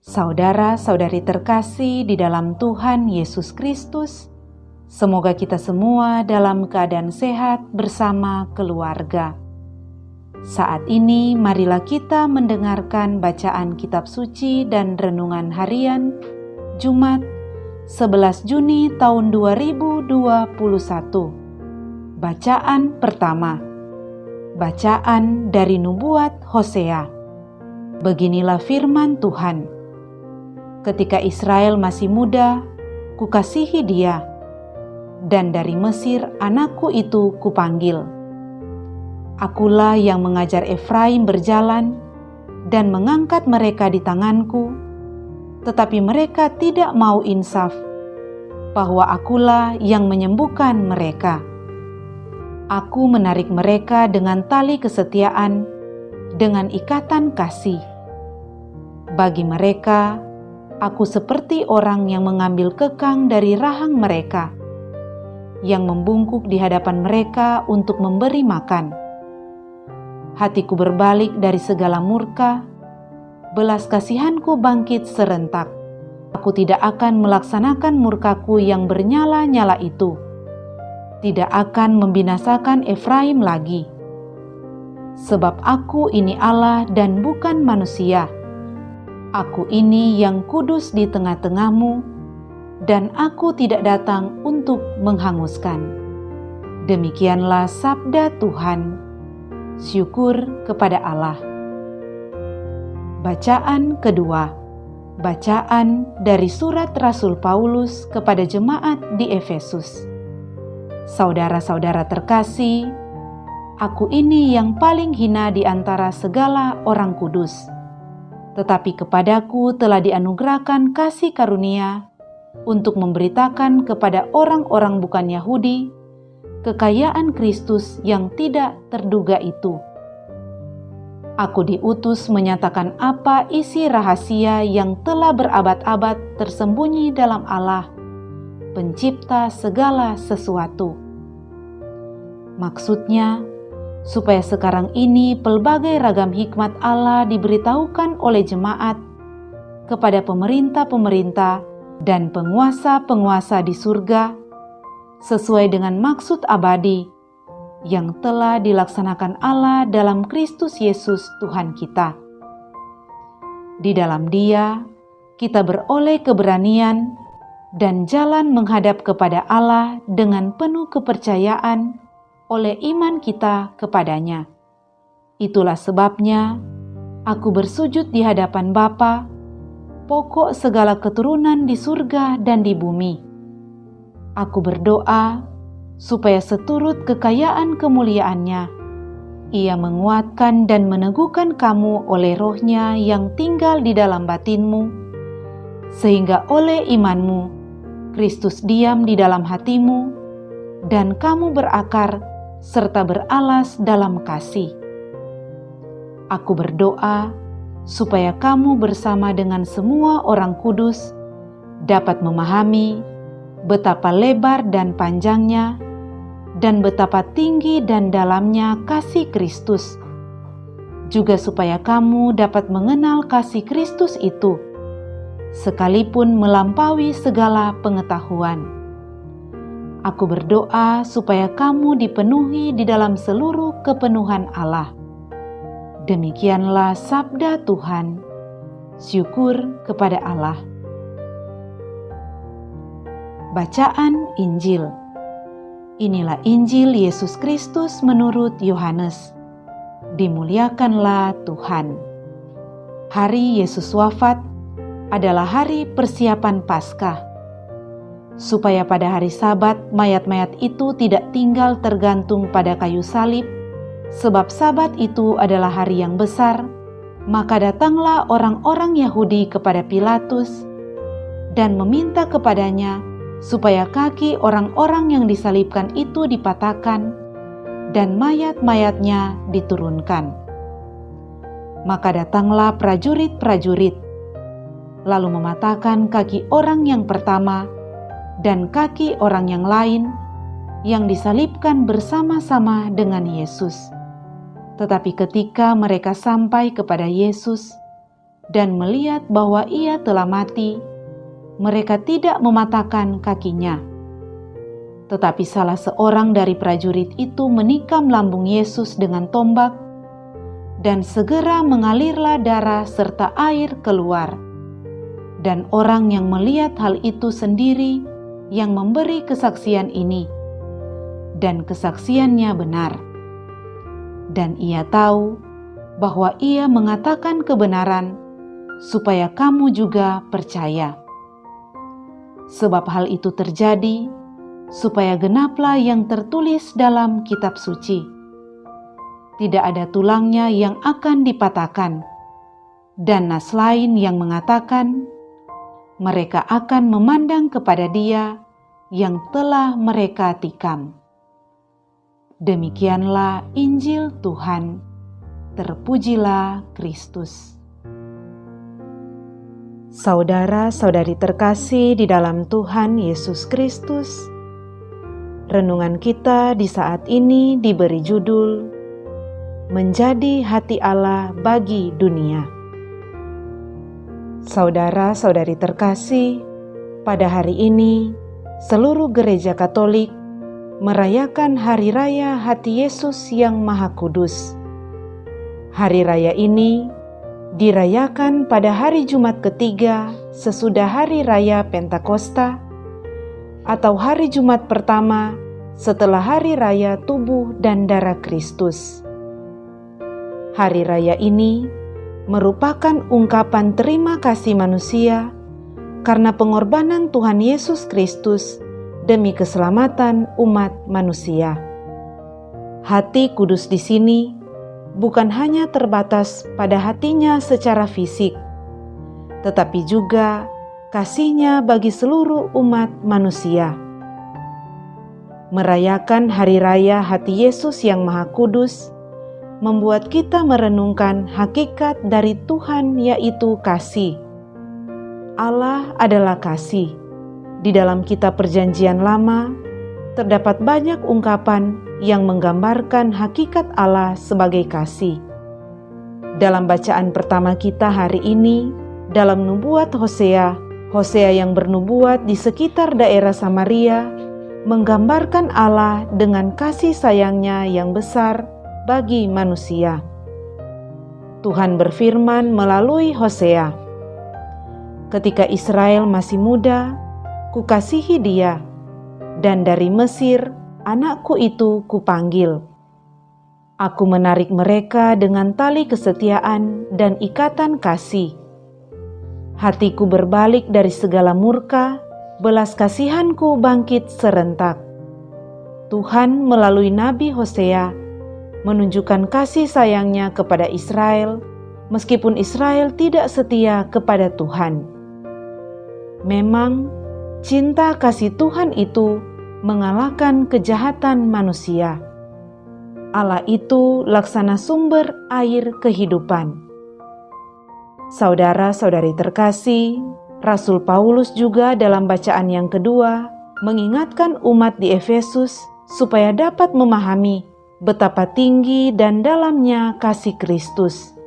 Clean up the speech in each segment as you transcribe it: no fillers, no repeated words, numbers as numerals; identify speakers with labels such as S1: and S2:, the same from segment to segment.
S1: Saudara-saudari terkasih di dalam Tuhan Yesus Kristus, semoga kita semua dalam keadaan sehat bersama keluarga. Saat ini marilah kita mendengarkan bacaan kitab suci dan renungan harian Jumat 11 Juni tahun 2021. Bacaan pertama. Bacaan dari nubuat Hosea. Beginilah firman Tuhan. Ketika Israel masih muda, kukasihi dia, dan dari Mesir anakku itu kupanggil. Akulah yang mengajar Efraim berjalan dan mengangkat mereka di tanganku, tetapi mereka tidak mau insaf, bahwa akulah yang menyembuhkan mereka. Aku menarik mereka dengan tali kesetiaan, dengan ikatan kasih. Bagi mereka, aku seperti orang yang mengambil kekang dari rahang mereka, yang membungkuk di hadapan mereka untuk memberi makan. Hatiku berbalik dari segala murka, belas kasihanku bangkit serentak. Aku tidak akan melaksanakan murkaku yang bernyala-nyala itu, tidak akan membinasakan Efraim lagi. Sebab aku ini Allah dan bukan manusia. Aku ini yang kudus di tengah-tengahmu, dan aku tidak datang untuk menghanguskan. Demikianlah sabda Tuhan. Syukur kepada Allah. Bacaan kedua. Bacaan dari surat Rasul Paulus kepada jemaat di Efesus. Saudara-saudara terkasih, aku ini yang paling hina di antara segala orang kudus. Tetapi kepadaku telah dianugerahkan kasih karunia untuk memberitakan kepada orang-orang bukan Yahudi kekayaan Kristus yang tidak terduga itu. Aku diutus menyatakan apa isi rahasia yang telah berabad-abad tersembunyi dalam Allah, pencipta segala sesuatu. Maksudnya, supaya sekarang ini pelbagai ragam hikmat Allah diberitahukan oleh jemaat kepada pemerintah-pemerintah dan penguasa-penguasa di surga, sesuai dengan maksud abadi yang telah dilaksanakan Allah dalam Kristus Yesus Tuhan kita. Di dalam Dia, kita beroleh keberanian dan jalan menghadap kepada Allah dengan penuh kepercayaan oleh iman kita kepadanya. Itulah sebabnya aku bersujud di hadapan Bapa, pokok segala keturunan di surga dan di bumi. Aku berdoa supaya seturut kekayaan kemuliaannya, Ia menguatkan dan meneguhkan kamu oleh Roh-Nya yang tinggal di dalam batinmu, sehingga oleh imanmu Kristus diam di dalam hatimu, dan kamu berakar serta beralas dalam kasih. Aku berdoa supaya kamu bersama dengan semua orang kudus dapat memahami betapa lebar dan panjangnya, dan betapa tinggi dan dalamnya kasih Kristus, juga supaya kamu dapat mengenal kasih Kristus itu, sekalipun melampaui segala pengetahuan. Aku berdoa supaya kamu dipenuhi di dalam seluruh kepenuhan Allah. Demikianlah sabda Tuhan. Syukur kepada Allah. Bacaan Injil. Inilah Injil Yesus Kristus menurut Yohanes. Dimuliakanlah Tuhan. Hari Yesus wafat adalah hari persiapan Paskah, supaya pada hari Sabat mayat-mayat itu tidak tinggal tergantung pada kayu salib, sebab Sabat itu adalah hari yang besar. Maka datanglah orang-orang Yahudi kepada Pilatus dan meminta kepadanya supaya kaki orang-orang yang disalibkan itu dipatahkan dan mayat-mayatnya diturunkan. Maka datanglah prajurit-prajurit, lalu mematahkan kaki orang yang pertama dan kaki orang yang lain yang disalibkan bersama-sama dengan Yesus. Tetapi ketika mereka sampai kepada Yesus, dan melihat bahwa ia telah mati, mereka tidak mematahkan kakinya. Tetapi salah seorang dari prajurit itu menikam lambung Yesus dengan tombak, dan segera mengalirlah darah serta air keluar. Dan orang yang melihat hal itu sendiri yang memberi kesaksian ini, dan kesaksiannya benar. Dan ia tahu bahwa ia mengatakan kebenaran, supaya kamu juga percaya. Sebab hal itu terjadi, supaya genaplah yang tertulis dalam kitab suci. Tidak ada tulangnya yang akan dipatahkan, dan nas lain yang mengatakan, mereka akan memandang kepada Dia yang telah mereka tikam. Demikianlah Injil Tuhan. Terpujilah Kristus. Saudara-saudari terkasih di dalam Tuhan Yesus Kristus, renungan kita di saat ini diberi judul Menjadi Hati Allah bagi Dunia. Saudara-saudari terkasih, pada hari ini seluruh gereja Katolik merayakan Hari Raya Hati Yesus yang Maha Kudus. Hari raya ini dirayakan pada hari Jumat ketiga sesudah Hari Raya Pentakosta, atau hari Jumat pertama setelah Hari Raya Tubuh dan Darah Kristus. Hari raya ini merupakan ungkapan terima kasih manusia karena pengorbanan Tuhan Yesus Kristus demi keselamatan umat manusia. Hati kudus di sini bukan hanya terbatas pada hatinya secara fisik, tetapi juga kasih-Nya bagi seluruh umat manusia. Merayakan Hari Raya Hati Yesus yang Maha Kudus membuat kita merenungkan hakikat dari Tuhan, yaitu kasih. Allah adalah kasih. Di dalam kitab Perjanjian Lama, terdapat banyak ungkapan yang menggambarkan hakikat Allah sebagai kasih. Dalam bacaan pertama kita hari ini, dalam nubuat Hosea yang bernubuat di sekitar daerah Samaria, menggambarkan Allah dengan kasih sayang-Nya yang besar bagi manusia. Tuhan berfirman melalui Hosea, "Ketika Israel masih muda, Kukasihi dia, dan dari Mesir anakku itu kupanggil. Aku menarik mereka dengan tali kesetiaan dan ikatan kasih. Hatiku berbalik dari segala murka, belas kasihanku bangkit serentak." Tuhan melalui Nabi Hosea menunjukkan kasih sayang-Nya kepada Israel, meskipun Israel tidak setia kepada Tuhan. Memang, cinta kasih Tuhan itu mengalahkan kejahatan manusia. Allah itu laksana sumber air kehidupan. Saudara-saudari terkasih, Rasul Paulus juga dalam bacaan yang kedua mengingatkan umat di Efesus supaya dapat memahami betapa tinggi dan dalamnya kasih Kristus.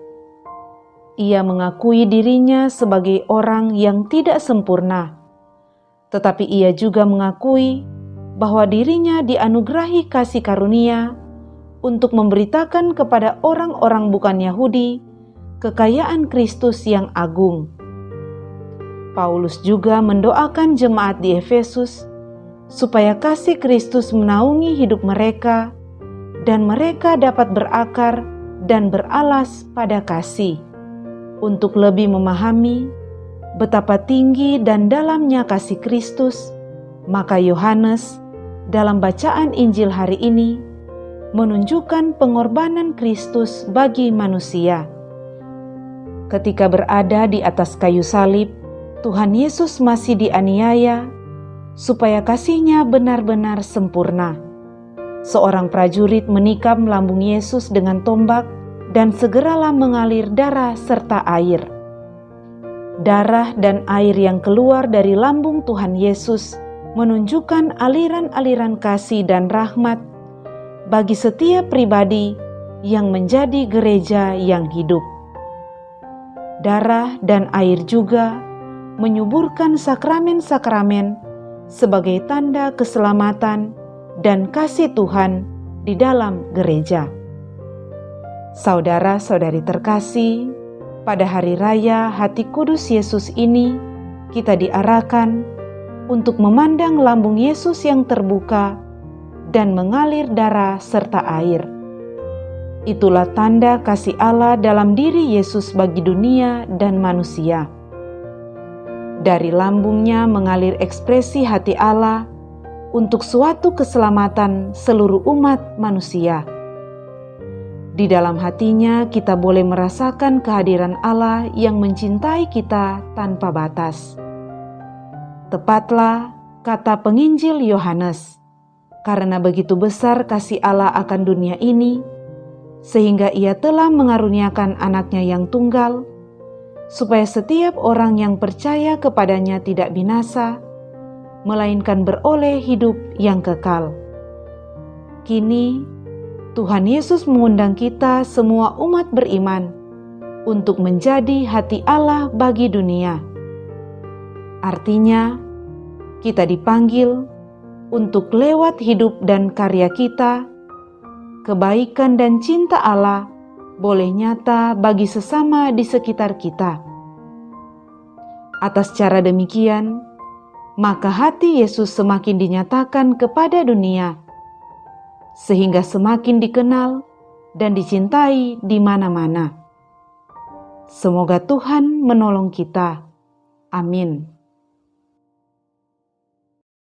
S1: Ia mengakui dirinya sebagai orang yang tidak sempurna, tetapi ia juga mengakui bahwa dirinya dianugerahi kasih karunia untuk memberitakan kepada orang-orang bukan Yahudi kekayaan Kristus yang agung. Paulus juga mendoakan jemaat di Efesus supaya kasih Kristus menaungi hidup mereka dan mereka dapat berakar dan beralas pada kasih untuk lebih memahami betapa tinggi dan dalamnya kasih Kristus. Maka Yohanes dalam bacaan Injil hari ini menunjukkan pengorbanan Kristus bagi manusia. Ketika berada di atas kayu salib, Tuhan Yesus masih dianiaya supaya kasih-Nya benar-benar sempurna. Seorang prajurit menikam lambung Yesus dengan tombak dan segeralah mengalir darah serta air. Darah dan air yang keluar dari lambung Tuhan Yesus menunjukkan aliran-aliran kasih dan rahmat bagi setiap pribadi yang menjadi gereja yang hidup. darah dan air juga menyuburkan sakramen-sakramen sebagai tanda keselamatan dan kasih Tuhan di dalam gereja. Saudara-saudari terkasih, pada hari raya Hati Kudus Yesus ini, kita diarahkan untuk memandang lambung Yesus yang terbuka dan mengalir darah serta air. Itulah tanda kasih Allah dalam diri Yesus bagi dunia dan manusia. Dari lambungnya mengalir ekspresi hati Allah untuk suatu keselamatan seluruh umat manusia. Di dalam hatinya kita boleh merasakan kehadiran Allah yang mencintai kita tanpa batas. Tepatlah kata penginjil Yohanes, karena begitu besar kasih Allah akan dunia ini, sehingga Ia telah mengaruniakan anaknya yang tunggal, supaya setiap orang yang percaya kepadanya tidak binasa, melainkan beroleh hidup yang kekal. Kini, Tuhan Yesus mengundang kita semua umat beriman untuk menjadi hati Allah bagi dunia. Artinya, kita dipanggil untuk lewat hidup dan karya kita, kebaikan dan cinta Allah boleh nyata bagi sesama di sekitar kita. Atas cara demikian, maka hati Yesus semakin dinyatakan kepada dunia, sehingga semakin dikenal dan dicintai di mana-mana. Semoga Tuhan menolong kita. Amin.